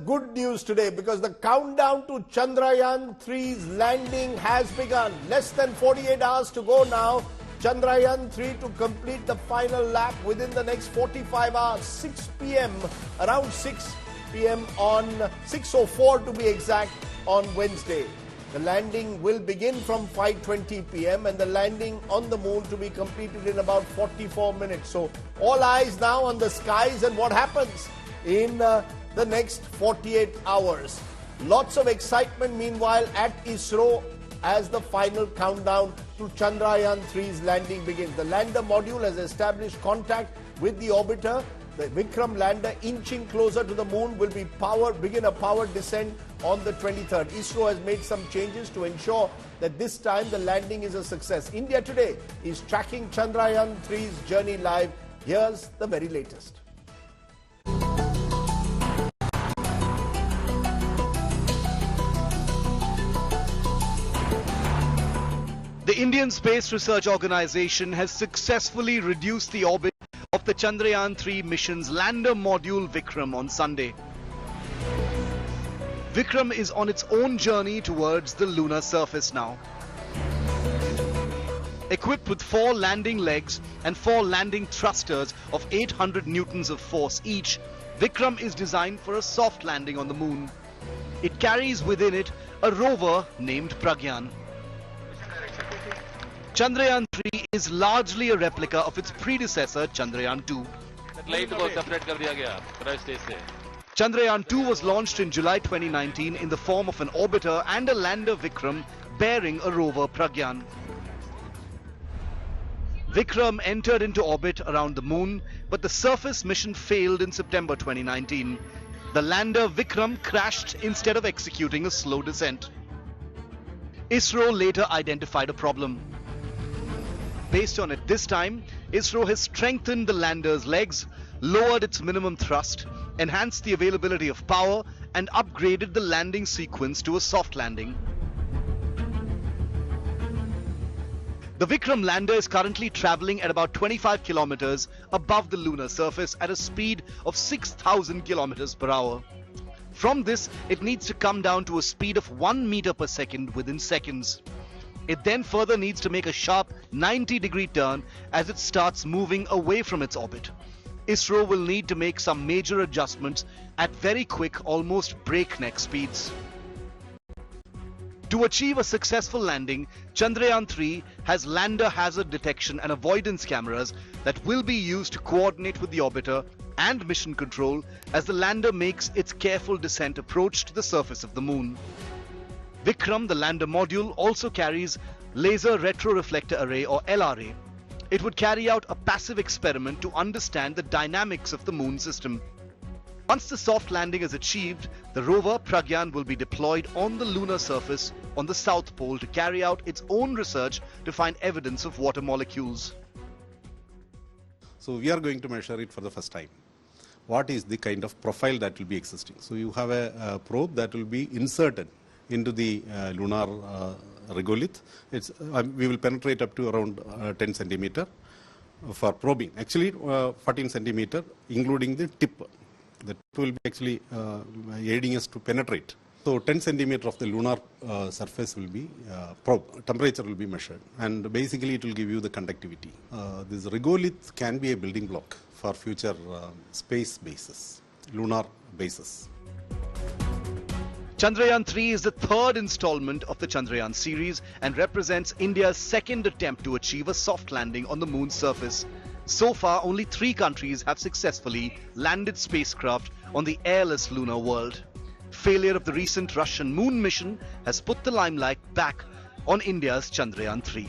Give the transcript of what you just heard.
good news today because the countdown to Chandrayaan-3's landing has begun. Less than 48 hours to go now. Chandrayaan-3 to complete the final lap within the next 45 hours. 6 p.m. around 6 p.m. on 6:04 to be exact on Wednesday. The landing will begin from 5:20 p.m. and the landing on the moon to be completed in about 44 minutes. So all eyes now on the skies and what happens in the next 48 hours. Lots of excitement meanwhile at ISRO as the final countdown to Chandrayaan-3's landing begins. The lander module has established contact with the orbiter. The Vikram lander inching closer to the moon will begin a powered descent on the 23rd. ISRO has made some changes to ensure that this time the landing is a success. India Today is tracking Chandrayaan-3's journey live. Here's the very latest. The Indian Space Research Organization has successfully reduced the orbit of the Chandrayaan-3 mission's lander module Vikram on Sunday. Vikram is on its own journey towards the lunar surface now. Equipped with 4 landing legs and 4 landing thrusters of 800 newtons of force each, Vikram is designed for a soft landing on the moon. It carries within it a rover named Pragyan. Chandrayaan-3 is largely a replica of its predecessor Chandrayaan-2. Chandrayaan-2 was launched in July 2019 in the form of an orbiter and a lander Vikram bearing a rover Pragyan. Vikram entered into orbit around the moon, but the surface mission failed in September 2019. The lander Vikram crashed instead of executing a slow descent. ISRO later identified a problem. Based on it this time, ISRO has strengthened the lander's legs, lowered its minimum thrust, enhanced the availability of power, and upgraded the landing sequence to a soft landing. The Vikram lander is currently traveling at about 25 kilometers above the lunar surface at a speed of 6,000 kilometers per hour. From this, it needs to come down to a speed of 1 meter per second within seconds. It then further needs to make a sharp 90-degree turn as it starts moving away from its orbit. ISRO will need to make some major adjustments at very quick, almost breakneck speeds. To achieve a successful landing, Chandrayaan-3 has lander hazard detection and avoidance cameras that will be used to coordinate with the orbiter and mission control as the lander makes its careful descent approach to the surface of the moon. Vikram, the lander module, also carries Laser Retroreflector Array or LRA. It would carry out a passive experiment to understand the dynamics of the moon system. Once the soft landing is achieved, the rover Pragyan will be deployed on the lunar surface on the South Pole to carry out its own research to find evidence of water molecules. So we are going to measure it for the first time. What is the kind of profile that will be existing? So you have a probe that will be inserted into the lunar regolith. We will penetrate up to around 10 centimeter for probing. Actually 14 centimeter including the tip. The tip will be actually aiding us to penetrate. So 10 centimeter of the lunar surface will be probed. Temperature will be measured and basically it will give you the conductivity. This regolith can be a building block for future space bases, lunar bases. Chandrayaan-3 is the third installment of the Chandrayaan series and represents India's second attempt to achieve a soft landing on the moon's surface. So far, only 3 countries have successfully landed spacecraft on the airless lunar world. Failure of the recent Russian moon mission has put the limelight back on India's Chandrayaan-3.